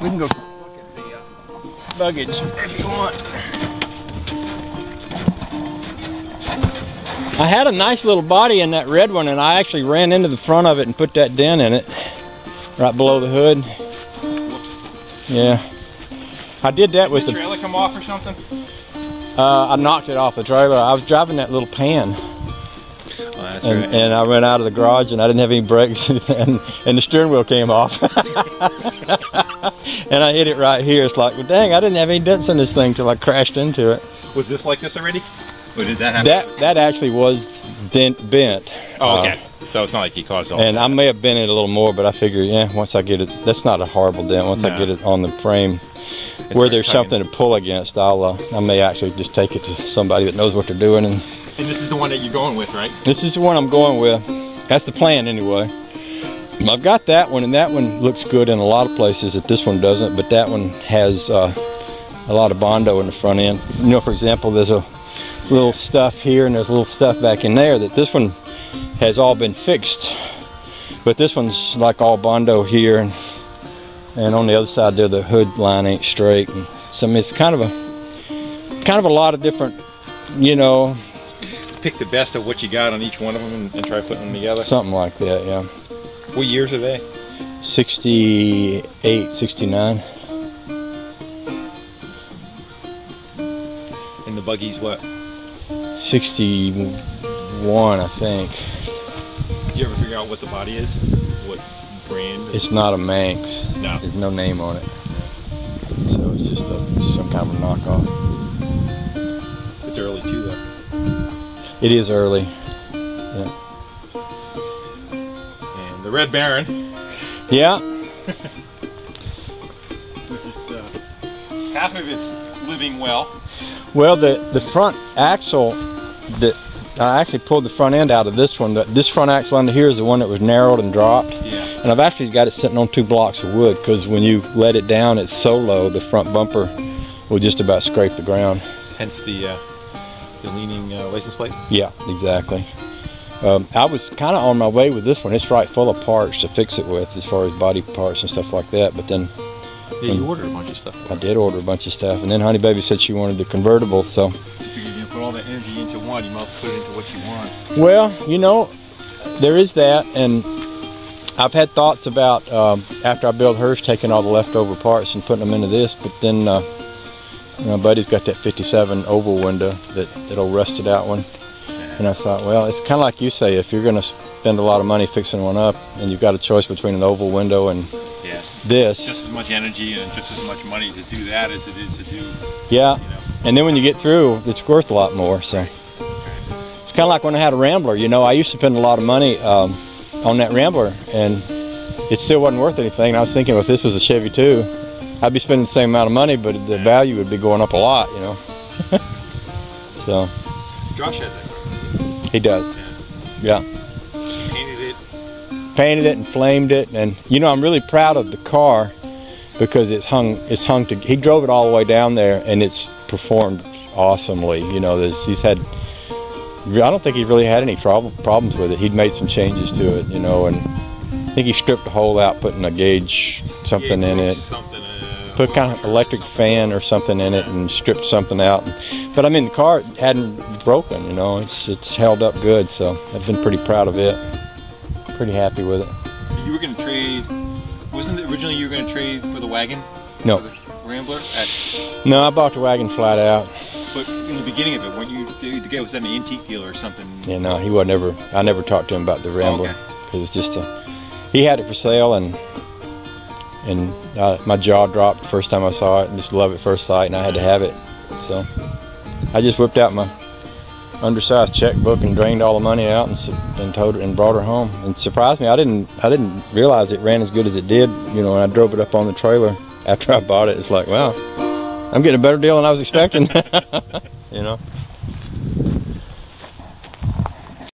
We can go look at the luggage if you want. I had a nice little body in that red one, and I actually ran into the front of it and put that dent in it, right below the hood. Whoops. Yeah. I did that with the trailer come off or something? I knocked it off the trailer. I was driving that little pan. Oh, that's and, right. And I went out of the garage and I didn't have any brakes and the steering wheel came off. And I hit it right here. It's like, well, dang, I didn't have any dents in this thing till I crashed into it. Was this like this already? Or did that happen? That actually was bent. Oh, okay. So it's not like he caused all and that. I may have bent it a little more, but I figure, yeah, once I get it, that's not a horrible dent. Once I get it on the frame, it's where there's something to pull against, I may actually just take it to somebody that knows what they're doing. And this is the one that you're going with, right? This is the one I'm going with. That's the plan anyway. I've got that one, and that one looks good in a lot of places that this one doesn't, but that one has a lot of Bondo in the front end. You know, for example, there's a little stuff here and there's a little stuff back in there that this one has all been fixed, but this one's like all Bondo here, and on the other side there the hood line ain't straight, and so I mean, it's kind of a lot of different, you know, pick the best of what you got on each one of them and try putting them together. Something like that, yeah. What years are they? 68, 69. And the buggy's what? 61, I think. Did you ever figure out what the body is? What brand? It's not a Manx. No. There's no name on it. So it's just some kind of a knockoff. It's early too, though. It is early. Yeah. And the Red Baron. Yeah. Which is half of it's living well. Well, the front axle, I actually pulled the front end out of this one. This front axle under here is the one that was narrowed and dropped. Yeah. And I've actually got it sitting on 2 blocks of wood, because when you let it down, it's so low, the front bumper will just about scrape the ground. Hence the leaning license plate? Yeah, exactly. I was kind of on my way with this one. It's right full of parts to fix it with, as far as body parts and stuff like that. But then, yeah, you ordered a bunch of stuff. I did order a bunch of stuff, and then Honey Baby said she wanted the convertible, so. You figured you put all that energy into one, you must put it into what you want. Well, you know, there is that, and I've had thoughts about after I build hers, taking all the leftover parts and putting them into this. But then, my buddy's got that 57 oval window, that old rusted out one. And I thought, well, it's kind of like you say, if you're going to spend a lot of money fixing one up, and you've got a choice between an oval window and this. Just as much energy and just as much money to do that as it is to do. Yeah, you know. And then when you get through, it's worth a lot more. So it's kind of like when I had a Rambler. You know, I used to spend a lot of money on that Rambler, and it still wasn't worth anything. And I was thinking, if this was a Chevy too, I'd be spending the same amount of money, but the value would be going up a lot, you know. So. Josh has that. He does. Yeah. Painted it and flamed it, and you know, I'm really proud of the car because it's hung to. He drove it all the way down there, and it's performed awesomely. You know, he's had. I don't think he really had any problems with it. He'd made some changes to it, you know, and I think he stripped a hole out, putting a gauge something in it. Put kind of electric fan or something in it, and stripped something out. But I mean, the car hadn't broken, you know. It's held up good, so I've been pretty proud of it. Pretty happy with it. You were going to trade, wasn't it originally you were going to trade for the wagon? No. For the Rambler? No, I bought the wagon flat out. But in the beginning of it, when you, the guy was at an antique dealer or something? Yeah, no, he wasn't ever, I never talked to him about the Rambler. Oh, okay. It was just he had it for sale, and my jaw dropped the first time I saw it, and just love at first sight, and I had to have it. So I just whipped out my undersized checkbook and drained all the money out and towed it and brought her home. And surprised me, I didn't realize it ran as good as it did. You know, when I drove it up on the trailer after I bought it, it's like, wow, I'm getting a better deal than I was expecting. You know.